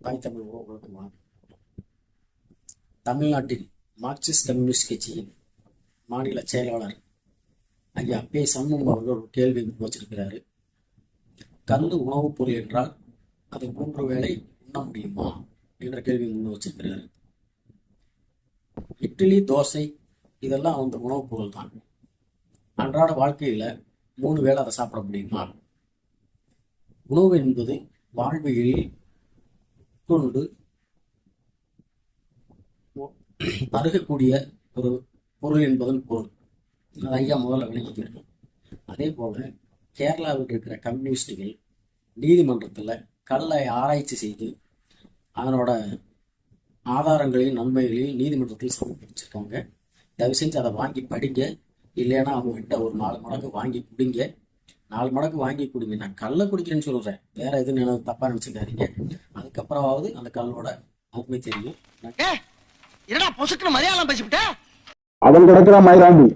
தாய் தமிழ் உறவுகளுக்கு வணக்கம். தமிழ்நாட்டில் மார்க்சிஸ்ட் கம்யூனிஸ்ட் கட்சியின் மாநில செயலாளர் ஐயா பே சண்முகம் அவர்கள் ஒரு கேள்வி வச்சிருக்கிறாரு. கல்லு உணவுப் பொருள் என்றால் அதை 3 வேளை உண்ண முடியுமா என்ற கேள்வி முன் வச்சிருக்கிறாரு. இட்லி, தோசை இதெல்லாம் உணவுப் பொருள் தான். அன்றாட வாழ்க்கையில 3 வேளை அதை சாப்பிட முடியுமா? உணவு என்பது வாழ்வியலில் கொண்டு அருகக்கூடிய ஒரு பொருள் என்பதன் பொருள். அது ஐயா முதல்ல விளங்கிக்கிறோம். அதே போல கேரளாவில் இருக்கிற கம்யூனிஸ்டுகள் நீதிமன்றத்தில் கல்லை ஆராய்ச்சி செய்து அதனோட ஆதாரங்களையும் நன்மைகளையும் நீதிமன்றத்தில் சமர்ப்பிச்சிருக்காங்க. தயவு செஞ்சு அதை வாங்கி படிங்க. இல்லைன்னா அவங்ககிட்ட ஒரு 4 மடங்கு வாங்கி குடிங்க. 4 மடங்கு வாங்கி குடிங்க. நான் கல்லை குடிக்கிறேன்னு சொல்றேன், வேற எதுவும் எனக்கு தப்பா நினைச்சுக்காதீங்க. அதுக்கப்புறமாவது அந்த கல்லோட அருமை தெரியும். என்னடா பொசுக்குன்னு மலையாளம் பேசிவிட்ட? அவன் கிடக்குற மயிராண்டி